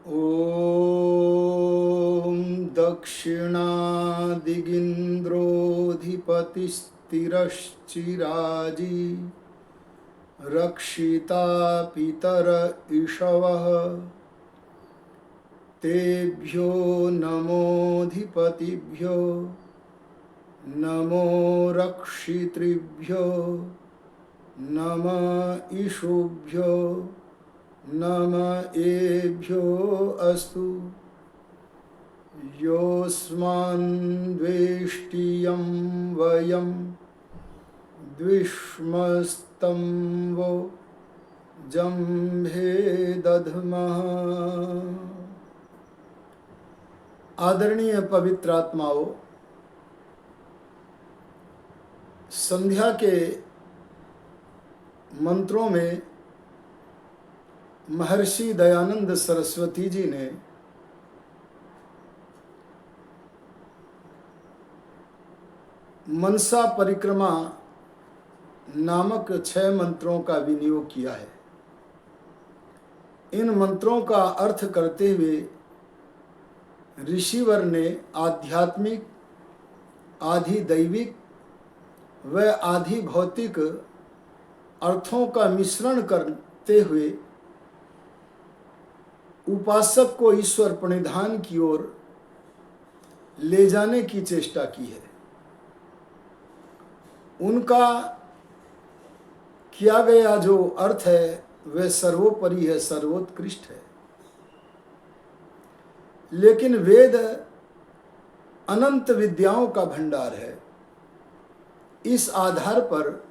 ॐ दक्षिणादिगिन्द्रोऽधिपतिस्थिरश्चिराजी रक्षिता पितर इषवः तेभ्यो नमोऽधिपतिभ्यो नमो रक्षितृभ्यो नम ईशुभ्यो नम एभ्यो अस्तु। योऽस्मान् द्वेष्टियं वयं द्विष्मस्तं वो जम्भे दध्मः। आदरणीय पवित्र आत्माओं, संध्या के मंत्रों में महर्षि दयानंद सरस्वती जी ने मनसा परिक्रमा नामक 6 मंत्रों का विनियोग किया है। इन मंत्रों का अर्थ करते हुए ऋषिवर ने आध्यात्मिक, आधि दैविक व आधि भौतिक अर्थों का मिश्रण करते हुए उपासक को ईश्वर प्रणिधान की ओर ले जाने की चेष्टा की है। उनका किया गया जो अर्थ है वह सर्वोपरि है, सर्वोत्कृष्ट है। लेकिन वेद अनंत विद्याओं का भंडार है। इस आधार पर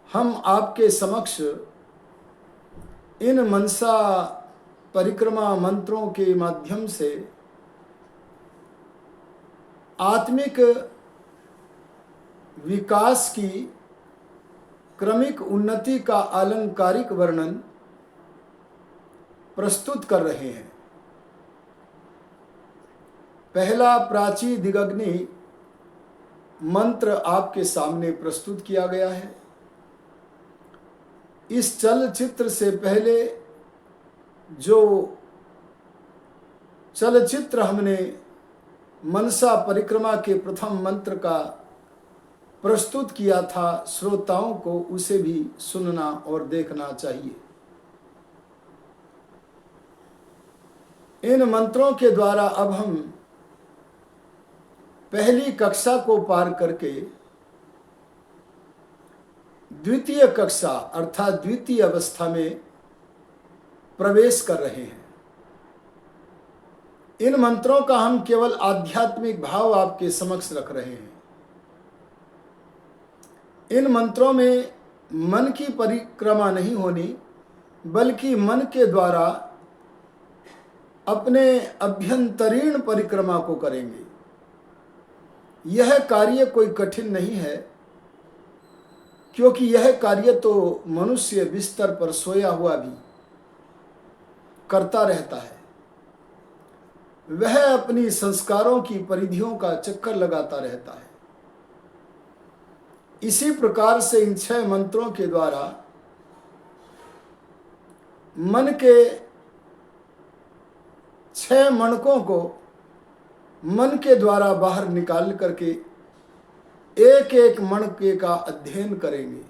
हम आपके समक्ष इन मनसा परिक्रमा मंत्रों के माध्यम से आत्मिक विकास की क्रमिक उन्नति का अलंकारिक वर्णन प्रस्तुत कर रहे हैं। पहला प्राची दिगग्नि मंत्र आपके सामने प्रस्तुत किया गया है। इस चलचित्र से पहले जो चलचित्र हमने मनसा परिक्रमा के प्रथम मंत्र का प्रस्तुत किया था, श्रोताओं को उसे भी सुनना और देखना चाहिए। इन मंत्रों के द्वारा अब हम पहली कक्षा को पार करके द्वितीय कक्षा अर्थात द्वितीय अवस्था में प्रवेश कर रहे हैं। इन मंत्रों का हम केवल आध्यात्मिक भाव आपके समक्ष रख रहे हैं। इन मंत्रों में मन की परिक्रमा नहीं होनी, बल्कि मन के द्वारा अपने अभ्यंतरीण परिक्रमा को करेंगे। यह कार्य कोई कठिन नहीं है, क्योंकि यह कार्य तो मनुष्य बिस्तर पर सोया हुआ भी करता रहता है। वह अपनी संस्कारों की परिधियों का चक्कर लगाता रहता है। इसी प्रकार से इन 6 मंत्रों के द्वारा मन के 6 मणकों को मन के द्वारा बाहर निकाल करके एक एक मणके का अध्ययन करेंगे।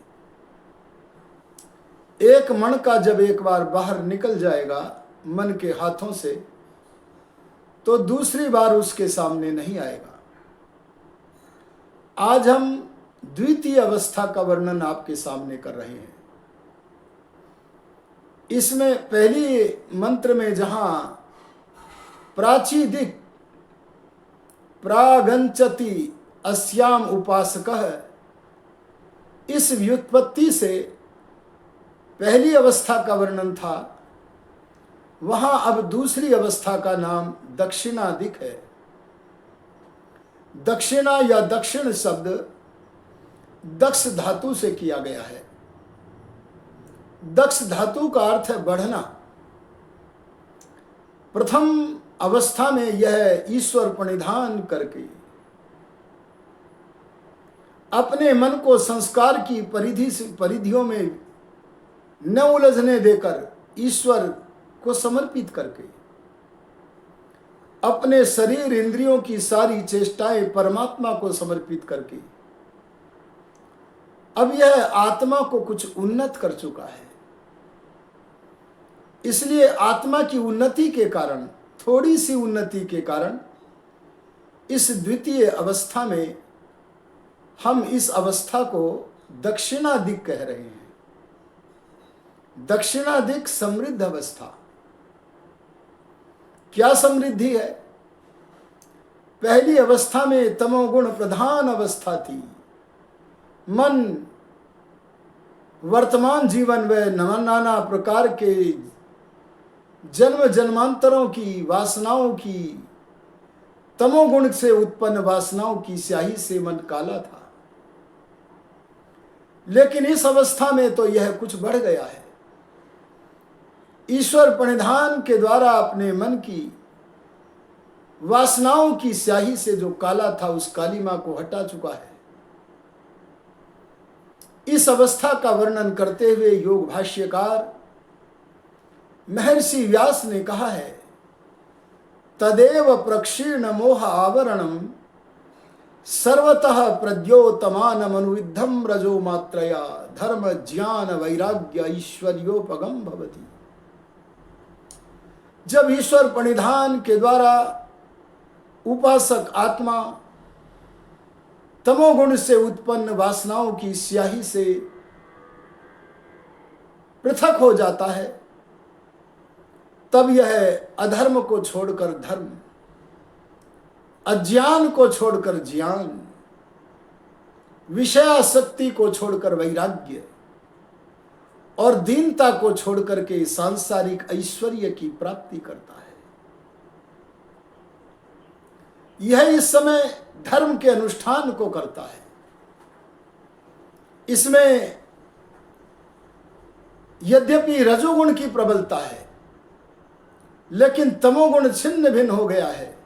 एक मणका जब एक बार बाहर निकल जाएगा मन के हाथों से, तो दूसरी बार उसके सामने नहीं आएगा। आज हम द्वितीय अवस्था का वर्णन आपके सामने कर रहे हैं। इसमें पहली मंत्र में जहां प्राची दिक् प्रागंचति अस्याम उपासकः, इस व्युत्पत्ति से पहली अवस्था का वर्णन था, वहां अब दूसरी अवस्था का नाम दक्षिणा दिक् है। दक्षिणा या दक्षिण शब्द दक्ष धातु से किया गया है। दक्ष धातु का अर्थ है बढ़ना। प्रथम अवस्था में यह ईश्वर प्रणिधान करके अपने मन को संस्कार की परिधियों में न उलझने देकर ईश्वर को समर्पित करके, अपने शरीर इंद्रियों की सारी चेष्टाएं परमात्मा को समर्पित करके अब यह आत्मा को कुछ उन्नत कर चुका है। इसलिए आत्मा की उन्नति के कारण, थोड़ी सी उन्नति के कारण, इस द्वितीय अवस्था में हम इस अवस्था को दक्षिणादिक कह रहे हैं। दक्षिणादिक समृद्ध अवस्था। क्या समृद्धि है? पहली अवस्था में तमोगुण प्रधान अवस्था थी। मन वर्तमान जीवन में नाना प्रकार के जन्म जन्मांतरों की वासनाओं की, तमोगुण से उत्पन्न वासनाओं की स्याही से मन काला था। लेकिन इस अवस्था में तो यह कुछ बढ़ गया है। ईश्वर परिधान के द्वारा अपने मन की वासनाओं की स्याही से जो काला था, उस कालिमा को हटा चुका है। इस अवस्था का वर्णन करते हुए योग भाष्यकार महर्षि व्यास ने कहा है, तदेव प्रक्षीर्ण मोह आवरणम सर्वतः प्रद्योतमान अनुविद्धम रजो मात्रया धर्म ज्ञान वैराग्य ऐश्वर्योपगम भवति। जब ईश्वर परिधान के द्वारा उपासक आत्मा तमोगुण से उत्पन्न वासनाओं की स्याही से पृथक हो जाता है, तब यह अधर्म को छोड़कर धर्म, अज्ञान को छोड़कर ज्ञान, विषयासक्ति को छोड़कर वैराग्य और दीनता को छोड़कर के सांसारिक ऐश्वर्य की प्राप्ति करता है। यह इस समय धर्म के अनुष्ठान को करता है। इसमें यद्यपि रजोगुण की प्रबलता है, लेकिन तमोगुण छिन्न भिन्न हो गया है।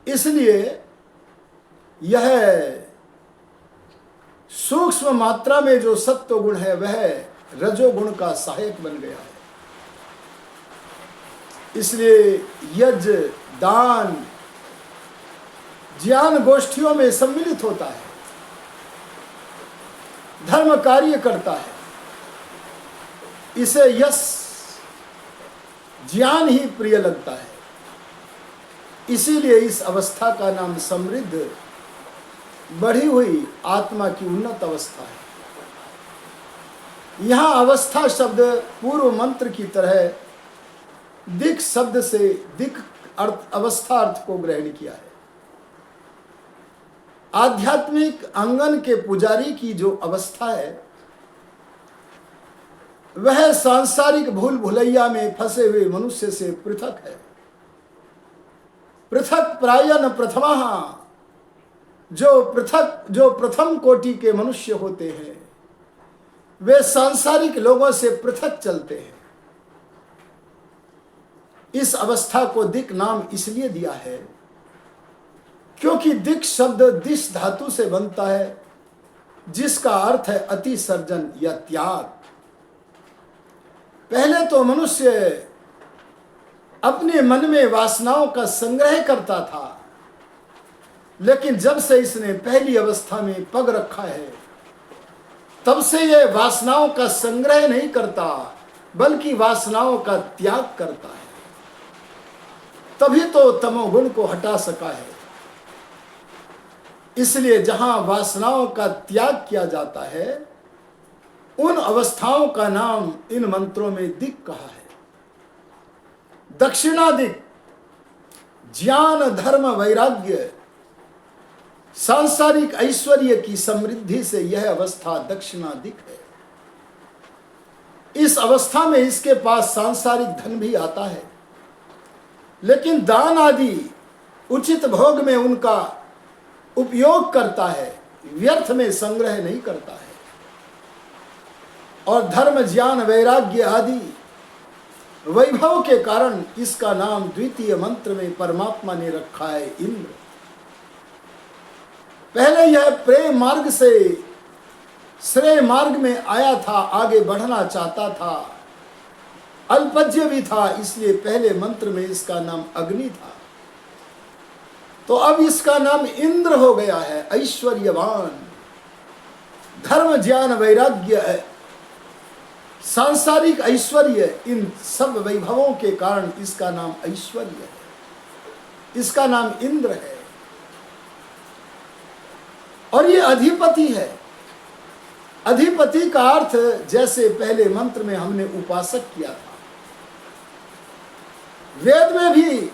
इसलिए यह सूक्ष्म मात्रा में जो सत्व गुण है वह रजोगुण का सहायक बन गया है। इसलिए यज्ञ, दान, ज्ञान गोष्ठियों में सम्मिलित होता है, धर्म कार्य करता है। इसे यश ज्ञान ही प्रिय लगता है। इसीलिए इस अवस्था का नाम समृद्ध, बढ़ी हुई आत्मा की उन्नत अवस्था है। यहां अवस्था शब्द पूर्व मंत्र की तरह दिक् शब्द से दिक् अर्थ, अवस्था अर्थ को ग्रहण किया है। आध्यात्मिक आंगन के पुजारी की जो अवस्था है वह सांसारिक भूल भुलैया में फंसे हुए मनुष्य से पृथक है। पृथक प्रायन प्रथमा, जो प्रथम कोटि के मनुष्य होते हैं वे सांसारिक लोगों से पृथक चलते हैं। इस अवस्था को दिक् नाम इसलिए दिया है क्योंकि दिक् शब्द दिश धातु से बनता है, जिसका अर्थ है अति सर्जन या त्याग। पहले तो मनुष्य अपने मन में वासनाओं का संग्रह करता था, लेकिन जब से इसने पहली अवस्था में पग रखा है तब से यह वासनाओं का संग्रह नहीं करता, बल्कि वासनाओं का त्याग करता है। तभी तो तमोगुण को हटा सका है। इसलिए जहां वासनाओं का त्याग किया जाता है उन अवस्थाओं का नाम इन मंत्रों में दिक् कहा है। दक्षिणादिक ज्ञान, धर्म, वैराग्य, सांसारिक ऐश्वर्य की समृद्धि से यह अवस्था दक्षिणादिक है। इस अवस्था में इसके पास सांसारिक धन भी आता है, लेकिन दान आदि उचित भोग में उनका उपयोग करता है, व्यर्थ में संग्रह नहीं करता है। और धर्म, ज्ञान, वैराग्य आदि वैभव के कारण इसका नाम द्वितीय मंत्र में परमात्मा ने रखा है इंद्र। पहले यह प्रेम मार्ग से श्रेय मार्ग में आया था, आगे बढ़ना चाहता था, अल्पज्य भी था, इसलिए पहले मंत्र में इसका नाम अग्नि था। तो अब इसका नाम इंद्र हो गया है, ऐश्वर्यवान। धर्म ज्ञान वैराग्य है, सांसारिक ऐश्वर्य, इन सब वैभवों के कारण इसका नाम ऐश्वर्य है, इसका नाम इंद्र है। और ये अधिपति है। अधिपति का अर्थ जैसे पहले मंत्र में हमने उपासक किया था, वेद में भी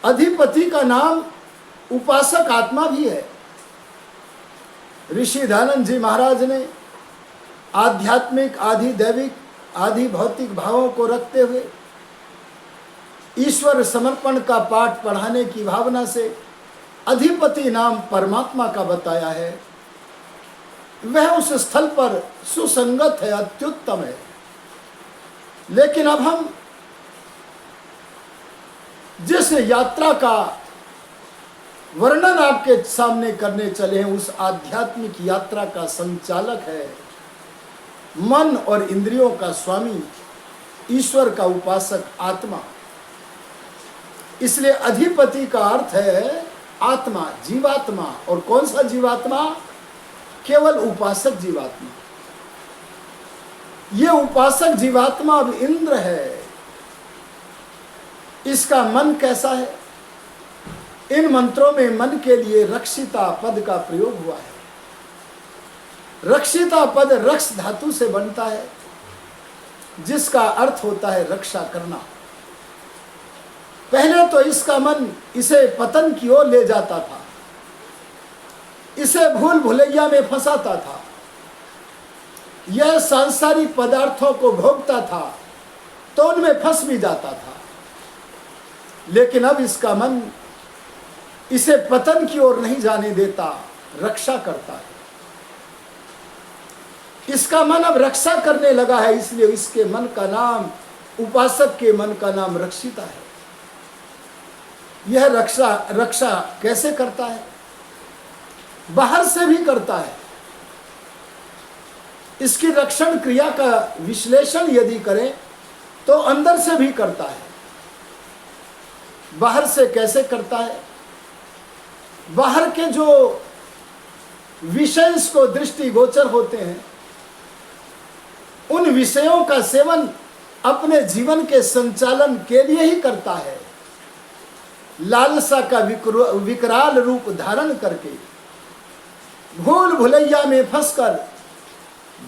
अधिपति का नाम उपासक आत्मा भी है। ऋषि दयानंद जी महाराज ने आध्यात्मिक, आधि दैविक, आधि भौतिक भावों को रखते हुए ईश्वर समर्पण का पाठ पढ़ाने की भावना से अधिपति नाम परमात्मा का बताया है। वह उस स्थल पर सुसंगत है, अत्युत्तम है। लेकिन अब हम जिस यात्रा का वर्णन आपके सामने करने चले हैं, उस आध्यात्मिक यात्रा का संचालक है मन और इंद्रियों का स्वामी, ईश्वर का उपासक आत्मा। इसलिए अधिपति का अर्थ है आत्मा, जीवात्मा। और कौन सा जीवात्मा? केवल उपासक जीवात्मा। ये उपासक जीवात्मा अब इंद्र है। इसका मन कैसा है? इन मंत्रों में मन के लिए रक्षिता पद का प्रयोग हुआ है। रक्षिता पद रक्ष धातु से बनता है, जिसका अर्थ होता है रक्षा करना। पहले तो इसका मन इसे पतन की ओर ले जाता था, इसे भूल भुलैया में फंसाता था, यह सांसारिक पदार्थों को भोगता था तो उनमें फंस भी जाता था। लेकिन अब इसका मन इसे पतन की ओर नहीं जाने देता, रक्षा करता है। इसका मन अब रक्षा करने लगा है, इसलिए इसके मन का नाम, उपासक के मन का नाम रक्षिता है। यह रक्षा कैसे करता है? बाहर से भी करता है। इसकी रक्षण क्रिया का विश्लेषण यदि करें तो अंदर से भी करता है। बाहर से कैसे करता है? बाहर के जो विषय इसको दृष्टिगोचर होते हैं, उन विषयों का सेवन अपने जीवन के संचालन के लिए ही करता है। लालसा का विकराल रूप धारण करके भूल भुलैया में फंसकर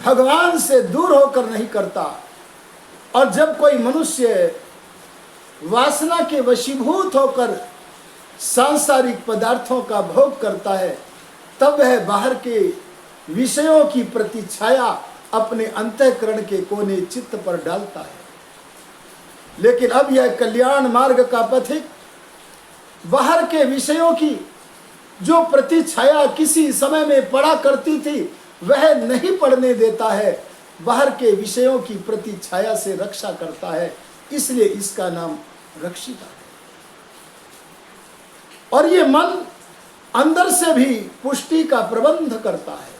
भगवान से दूर होकर नहीं करता। और जब कोई मनुष्य वासना के वशीभूत होकर सांसारिक पदार्थों का भोग करता है, तब वह बाहर के विषयों की प्रतिछाया अपने अंतःकरण के कोने चित्त पर डालता है। लेकिन अब यह कल्याण मार्ग का पथिक बाहर के विषयों की जो प्रतिछाया किसी समय में पड़ा करती थी, वह नहीं पड़ने देता है, बाहर के विषयों की प्रतिछाया से रक्षा करता है। इसलिए इसका नाम रक्षिता है। और ये मन अंदर से भी पुष्टि का प्रबंध करता है।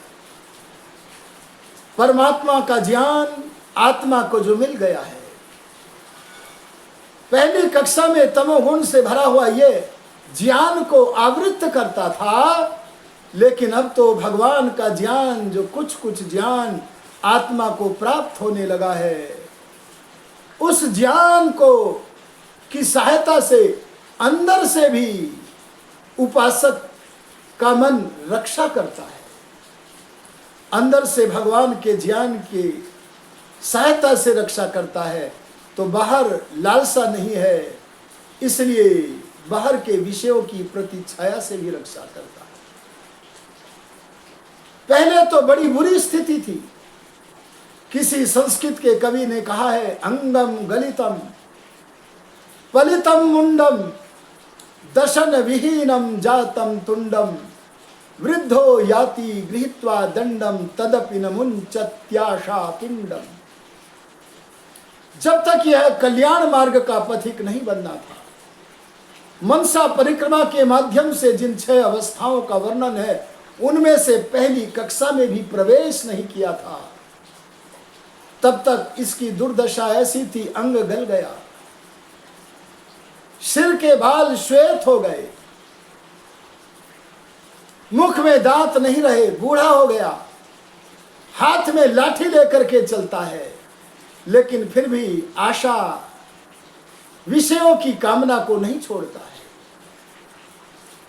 परमात्मा का ज्ञान आत्मा को जो मिल गया है, पहली कक्षा में तमोगुण से भरा हुआ ये ज्ञान को आवृत्त करता था, लेकिन अब तो भगवान का ज्ञान, जो कुछ कुछ ज्ञान आत्मा को प्राप्त होने लगा है, उस ज्ञान को की सहायता से अंदर से भी उपासक का मन रक्षा करता है। अंदर से भगवान के ज्ञान की सहायता से रक्षा करता है, तो बाहर लालसा नहीं है, इसलिए बाहर के विषयों की प्रतिछाया से भी रक्षा करता है। पहले तो बड़ी बुरी स्थिति थी। किसी संस्कृत के कवि ने कहा है, अंगम गलितम पलितम मुंडम दशन विहीनम जातम तुंडम वृद्धो याति गृहीत्वा दंडम तदपि न मुंचत्याशा पिंडम। जब तक यह कल्याण मार्ग का पथिक नहीं बनना था, मनसा परिक्रमा के माध्यम से जिन 6 अवस्थाओं का वर्णन है, उनमें से पहली कक्षा में भी प्रवेश नहीं किया था, तब तक इसकी दुर्दशा ऐसी थी, अंग गल गया, सिर के बाल श्वेत हो गए, मुख में दांत नहीं रहे, बूढ़ा हो गया, हाथ में लाठी लेकर के चलता है, लेकिन फिर भी आशा, विषयों की कामना को नहीं छोड़ता है।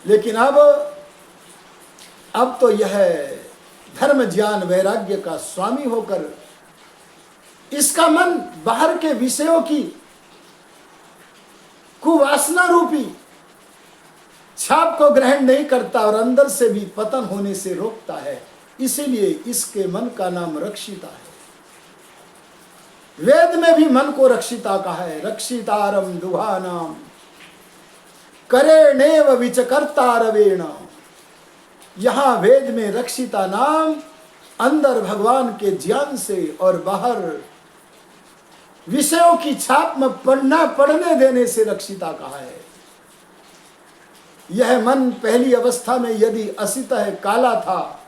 लेकिन अब तो यह धर्म ज्ञान वैराग्य का स्वामी होकर इसका मन बाहर के विषयों की कुवासना रूपी छाप को ग्रहण नहीं करता और अंदर से भी पतन होने से रोकता है। इसीलिए इसके मन का नाम रक्षिता है। वेद में भी मन को रक्षिता कहा है, रक्षितारम दुहानाम करेणेव विचकर्तारवेण। यहां वेद में रक्षिता नाम अंदर भगवान के ज्ञान से और बाहर विषयों की छाप में पढ़ने देने से रक्षिता कहा है। यह मन पहली अवस्था में यदि असितः काला था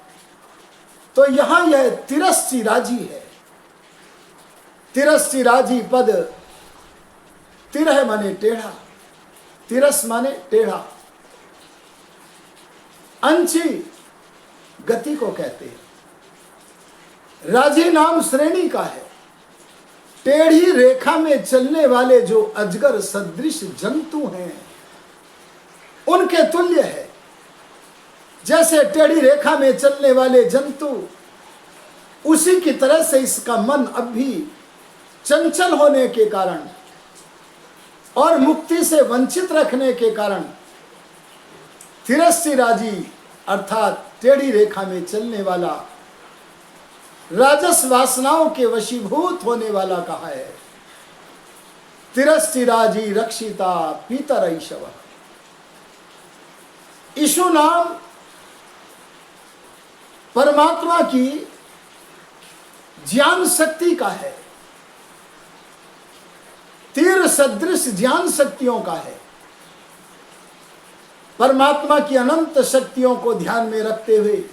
तो यहां यह तिरश्चिराजी है। तिरश्चिराजी पद, तिरह माने टेढ़ा, तिरस माने टेढ़ा, अंची गति को कहते हैं। राजी नाम श्रेणी का है। टेढ़ी रेखा में चलने वाले जो अजगर सदृश जंतु हैं उनके तुल्य है। जैसे टेढ़ी रेखा में चलने वाले जंतु, उसी की तरह से इसका मन अब भी चंचल होने के कारण और मुक्ति से वंचित रखने के कारण तिरश्चिराजी अर्थात टेढ़ी रेखा में चलने वाला, राजस वासनाओं के वशीभूत होने वाला कहा है। तिरश्चिराजी रक्षिता पीतर ईशव। ईशु नाम परमात्मा की ज्ञान शक्ति का है, तीर सदृश ज्ञान शक्तियों का है। परमात्मा की अनंत शक्तियों को ध्यान में रखते हुए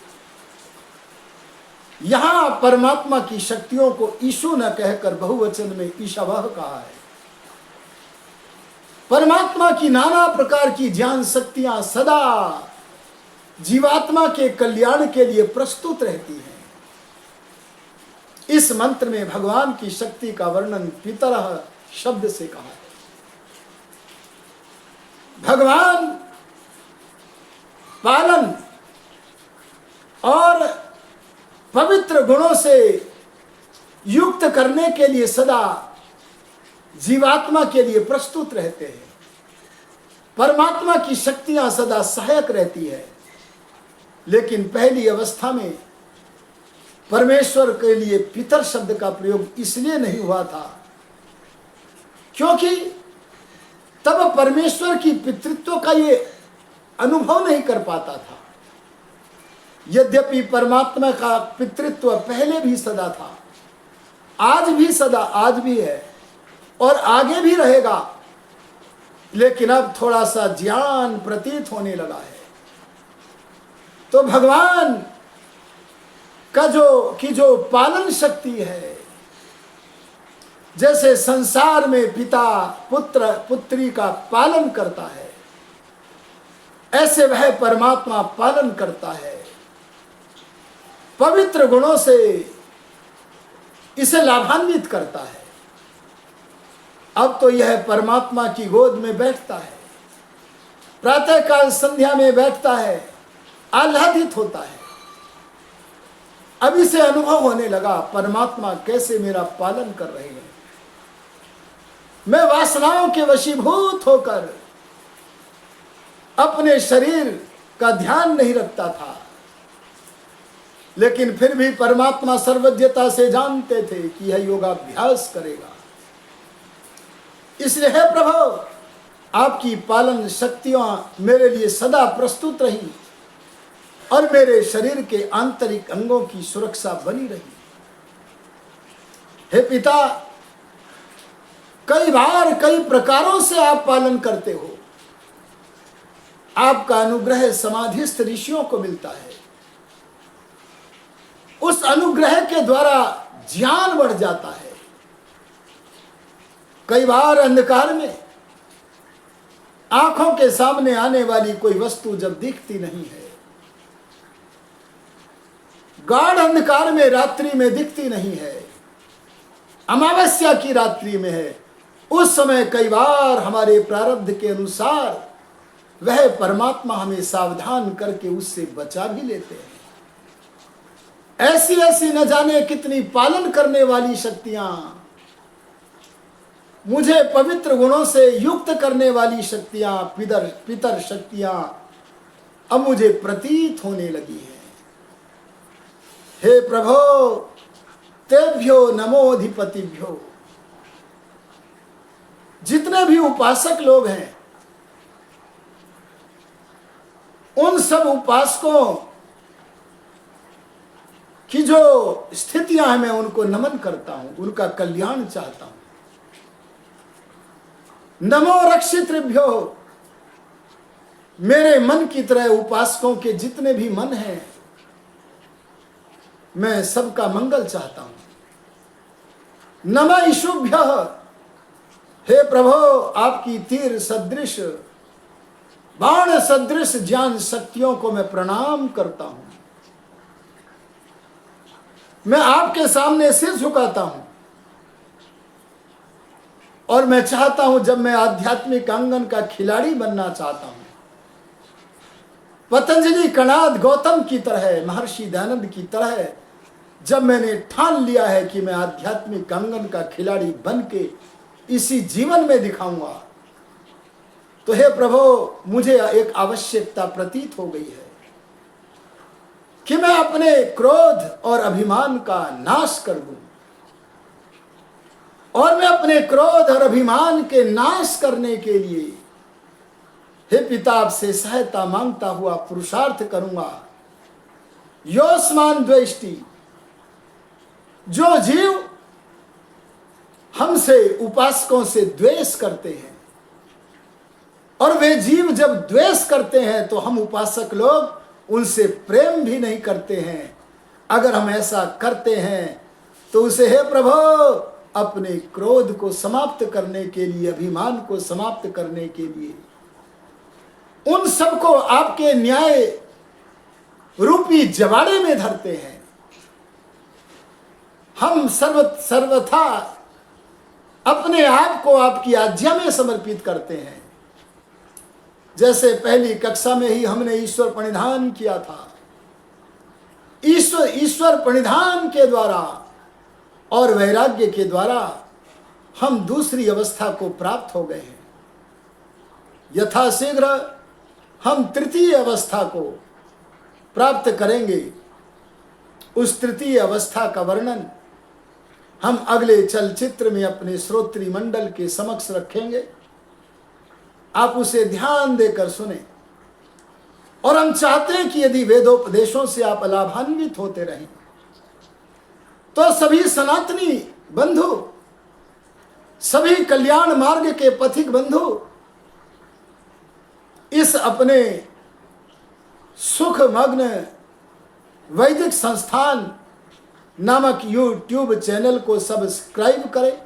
यहां परमात्मा की शक्तियों को ईशु न कहकर बहुवचन में ईशवः कहा है। परमात्मा की नाना प्रकार की ज्ञान शक्तियां सदा जीवात्मा के कल्याण के लिए प्रस्तुत रहती हैं। इस मंत्र में भगवान की शक्ति का वर्णन पितरः शब्द से कहा है। भगवान पालन और पवित्र गुणों से युक्त करने के लिए सदा जीवात्मा के लिए प्रस्तुत रहते हैं। परमात्मा की शक्तियां सदा सहायक रहती है। लेकिन पहली अवस्था में परमेश्वर के लिए पितर शब्द का प्रयोग इसलिए नहीं हुआ था क्योंकि तब परमेश्वर की पितृत्व का ये अनुभव नहीं कर पाता था। यद्यपि परमात्मा का पितृत्व पहले भी सदा था, आज भी सदा, आज भी है और आगे भी रहेगा, लेकिन अब थोड़ा सा ज्ञान प्रतीत होने लगा है। तो भगवान का जो पालन शक्ति है, जैसे संसार में पिता पुत्र पुत्री का पालन करता है, ऐसे वह परमात्मा पालन करता है। पवित्र गुणों से इसे लाभान्वित करता है। अब तो यह परमात्मा की गोद में बैठता है, प्रातःकाल संध्या में बैठता है, आह्लादित होता है। अब इसे अनुभव होने लगा परमात्मा कैसे मेरा पालन कर रहे हैं। मैं वासनाओं के वशीभूत होकर अपने शरीर का ध्यान नहीं रखता था, लेकिन फिर भी परमात्मा सर्वज्ञता से जानते थे कि यह योगाभ्यास करेगा। इसलिए हे प्रभु, आपकी पालन शक्तियां मेरे लिए सदा प्रस्तुत रही और मेरे शरीर के आंतरिक अंगों की सुरक्षा बनी रही। हे पिता, कई बार कई प्रकारों से आप पालन करते हो। आपका अनुग्रह समाधिस्थ ऋषियों को मिलता है। उस अनुग्रह के द्वारा ज्ञान बढ़ जाता है। कई बार अंधकार में आंखों के सामने आने वाली कोई वस्तु जब दिखती नहीं है, गाढ़ अंधकार में रात्रि में दिखती नहीं है, अमावस्या की रात्रि में है, उस समय कई बार हमारे प्रारब्ध के अनुसार वह परमात्मा हमें सावधान करके उससे बचा भी लेते हैं। ऐसी ऐसी न जाने कितनी पालन करने वाली शक्तियां, मुझे पवित्र गुणों से युक्त करने वाली शक्तियां, पितर शक्तियां अब मुझे प्रतीत होने लगी है। हे प्रभो, तेभ्यो नमोधिपतिभ्यो। जितने भी उपासक लोग हैं, उन सब उपासकों की जो स्थितियां हैं, मैं उनको नमन करता हूं, उनका कल्याण चाहता हूं। नमो रक्षितृभ्यो। मेरे मन की तरह उपासकों के जितने भी मन हैं, मैं सबका मंगल चाहता हूं। नमः ईशुभ्यः। हे प्रभो, आपकी तीर सदृश, बाण सदृश ज्ञान शक्तियों को मैं प्रणाम करता हूं। मैं आपके सामने सिर झुकाता हूं और मैं चाहता हूं, जब मैं आध्यात्मिक आंगन का खिलाड़ी बनना चाहता हूं, पतंजलि, कणाद, गौतम की तरह, महर्षि दयानंद की तरह, जब मैंने ठान लिया है कि मैं आध्यात्मिक आंगन का खिलाड़ी बन के इसी जीवन में दिखाऊंगा, तो हे प्रभु, मुझे एक आवश्यकता प्रतीत हो गई है कि मैं अपने क्रोध और अभिमान का नाश कर दूं। और मैं अपने क्रोध और अभिमान के नाश करने के लिए, हे पिता, आपसे सहायता मांगता हुआ पुरुषार्थ करूंगा। योस्मान द्वेष्टि। जो जीव हमसे, उपासकों से द्वेष करते हैं, और वे जीव जब द्वेष करते हैं तो हम उपासक लोग उनसे प्रेम भी नहीं करते हैं। अगर हम ऐसा करते हैं तो उसे, हे प्रभु, अपने क्रोध को समाप्त करने के लिए, अभिमान को समाप्त करने के लिए, उन सबको आपके न्याय रूपी जवाड़े में धरते हैं। हम सर्वथा अपने आप को आपकी आज्ञा में समर्पित करते हैं। जैसे पहली कक्षा में ही हमने ईश्वर प्रणिधान किया था। ईश्वर प्रणिधान के द्वारा और वैराग्य के द्वारा हम दूसरी अवस्था को प्राप्त हो गए हैं। यथाशीघ्र हम तृतीय अवस्था को प्राप्त करेंगे। उस तृतीय अवस्था का वर्णन हम अगले चलचित्र में अपने श्रोत्री मंडल के समक्ष रखेंगे। आप उसे ध्यान देकर सुने। और हम चाहते हैं कि यदि वेदोपदेशों से आप लाभान्वित होते रहें, तो सभी सनातनी बंधु, सभी कल्याण मार्ग के पथिक बंधु, इस अपने सुख मग्न वैदिक संस्थान नामक यूट्यूब चैनल को सब्सक्राइब करें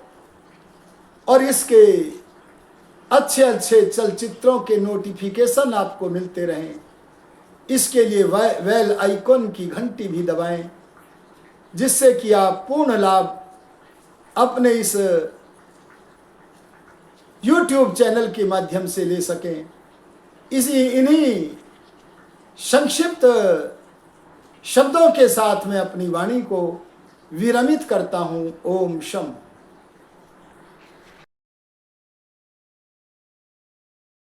और इसके अच्छे अच्छे चलचित्रों के नोटिफिकेशन आपको मिलते रहें। इसके लिए बेल आइकॉन की घंटी भी दबाएं, जिससे कि आप पूर्ण लाभ अपने इस YouTube चैनल के माध्यम से ले सकें। इन्हीं संक्षिप्त शब्दों के साथ मैं अपनी वाणी को विरमित करता हूँ। ओम शम।